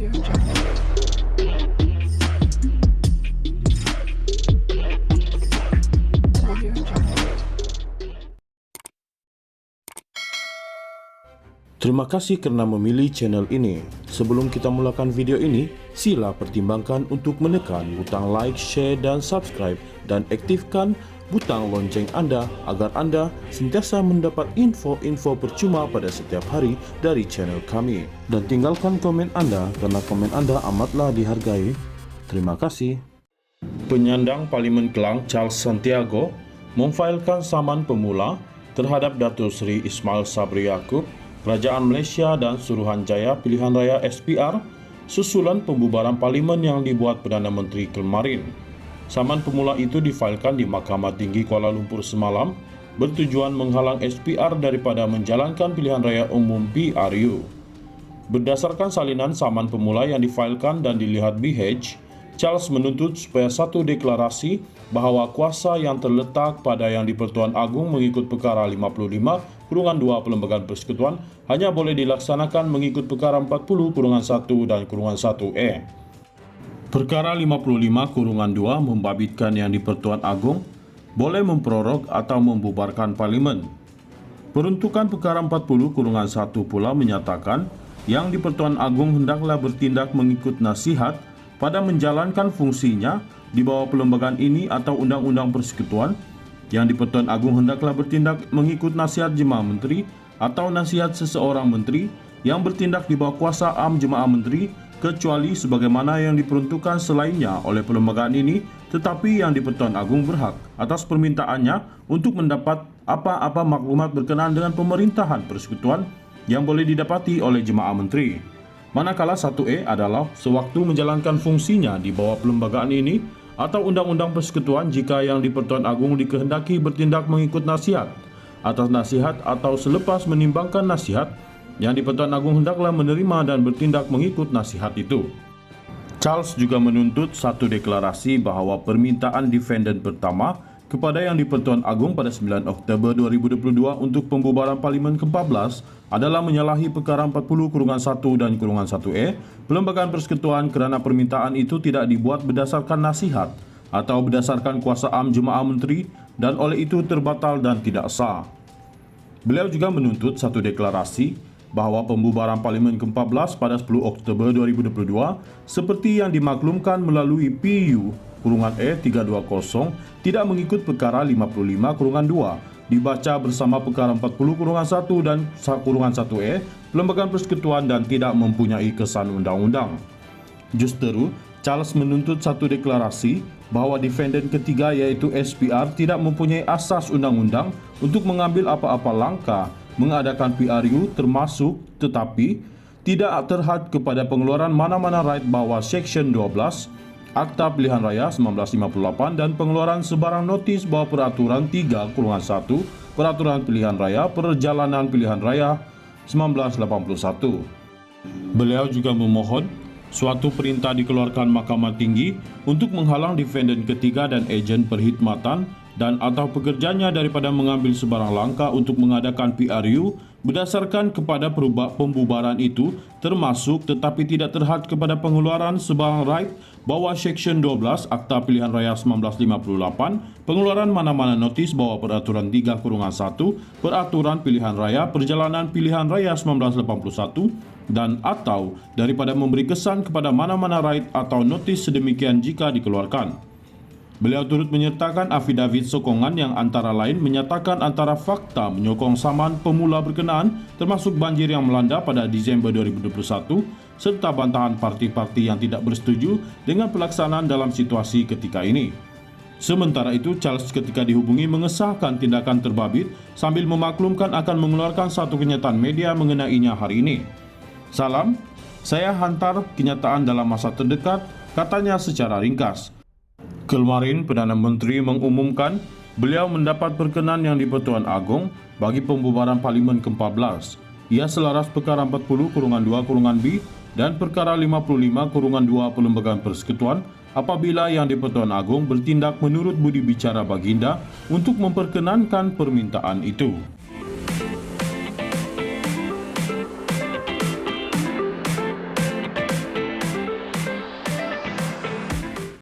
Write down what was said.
Terima kasih karena memilih channel ini. Sebelum kita mulakan video ini, sila pertimbangkan untuk menekan butang like, share, dan subscribe, dan aktifkan butang lonceng Anda agar Anda sentiasa mendapat info-info percuma pada setiap hari dari channel kami. Dan tinggalkan komen Anda karena komen Anda amatlah dihargai. Terima kasih. Penyandang Parlimen Klang Charles Santiago memfailkan saman pemula terhadap Datuk Seri Ismail Sabri Yaakob, Kerajaan Malaysia dan Suruhanjaya Pilihan Raya SPR susulan pembubaran parlimen yang dibuat Perdana Menteri kemarin. Saman pemula itu difailkan di Mahkamah Tinggi Kuala Lumpur semalam bertujuan menghalang SPR daripada menjalankan pilihan raya umum PRU. Berdasarkan salinan saman pemula yang difailkan dan dilihat BH, Charles menuntut supaya satu deklarasi bahawa kuasa yang terletak pada Yang di-Pertuan Agong mengikut perkara 55/2 Perlembagaan Persekutuan hanya boleh dilaksanakan mengikut perkara 40/1 dan -1E. Perkara 55/2 membabitkan Yang di-Pertuan Agong boleh memprorog atau membubarkan parlimen. Peruntukan perkara 40/1 pula menyatakan Yang di-Pertuan Agong hendaklah bertindak mengikut nasihat pada menjalankan fungsinya di bawah perlembagaan ini atau Undang-Undang Persekutuan. Yang di-Pertuan Agong hendaklah bertindak mengikut nasihat Jemaah Menteri atau nasihat seseorang menteri yang bertindak di bawah kuasa am Jemaah Menteri kecuali sebagaimana yang diperuntukkan selainnya oleh perlembagaan ini, tetapi Yang di-Pertuan Agong berhak atas permintaannya untuk mendapat apa-apa maklumat berkenaan dengan pemerintahan persekutuan yang boleh didapati oleh Jemaah Menteri. Manakala 1E adalah sewaktu menjalankan fungsinya di bawah perlembagaan ini atau Undang-Undang Persekutuan jika Yang di-Pertuan Agong dikehendaki bertindak mengikut nasihat, atas nasihat atau selepas menimbangkan nasihat, Yang di-Pertuan Agong hendaklah menerima dan bertindak mengikut nasihat itu. Charles juga menuntut satu deklarasi bahawa permintaan defendant pertama kepada Yang di-Pertuan Agong pada 9 Oktober 2022 untuk pembubaran Parlimen ke-14 adalah menyalahi perkara 40/1 dan -1E Perlembagaan Persekutuan kerana permintaan itu tidak dibuat berdasarkan nasihat atau berdasarkan kuasa am Jemaah Menteri dan oleh itu terbatal dan tidak sah. Beliau juga menuntut satu deklarasi bahawa pembubaran Parlimen ke-14 pada 10 Oktober 2022 seperti yang dimaklumkan melalui PU-E 320 tidak mengikut perkara 55/2 dibaca bersama perkara 40/1 dan -1E Perlembagaan Persekutuan dan tidak mempunyai kesan undang-undang. Justeru, Charles menuntut satu deklarasi bahawa defendant ketiga iaitu SPR tidak mempunyai asas undang-undang untuk mengambil apa-apa langkah mengadakan PRU termasuk tetapi tidak terhad kepada pengeluaran mana-mana right bawah Seksyen 12 Akta Pilihan Raya 1958 dan pengeluaran sebarang notis bawah Peraturan 3/1 Peraturan Pilihan Raya Perjalanan Pilihan Raya 1981. Beliau juga memohon suatu perintah dikeluarkan Mahkamah Tinggi untuk menghalang defendant ketiga dan ejen perkhidmatan dan atau pekerjanya daripada mengambil sebarang langkah untuk mengadakan PRU berdasarkan kepada pembubaran itu termasuk tetapi tidak terhad kepada pengeluaran sebarang right bawah Seksyen 12 Akta Pilihan Raya 1958, pengeluaran mana-mana notis bawah Peraturan 3/1 Peraturan Pilihan Raya Perjalanan Pilihan Raya 1981 dan atau daripada memberi kesan kepada mana-mana right atau notis sedemikian jika dikeluarkan. Beliau turut menyertakan afidavit sokongan yang antara lain menyatakan antara fakta menyokong saman pemula berkenaan termasuk banjir yang melanda pada Disember 2021 serta bantahan parti-parti yang tidak bersetuju dengan pelaksanaan dalam situasi ketika ini. Sementara itu, Charles ketika dihubungi mengesahkan tindakan terbabit sambil memaklumkan akan mengeluarkan satu kenyataan media mengenainya hari ini. Salam, saya hantar kenyataan dalam masa terdekat, katanya secara ringkas. Kemarin, Perdana Menteri mengumumkan beliau mendapat perkenan Yang di-Pertuan Agong bagi pembubaran Parlimen ke-14. Ia selaras perkara 40/2-B dan perkara 55/2 Perlembagaan Persekutuan apabila Yang di-Pertuan Agong bertindak menurut budi bicara baginda untuk memperkenankan permintaan itu.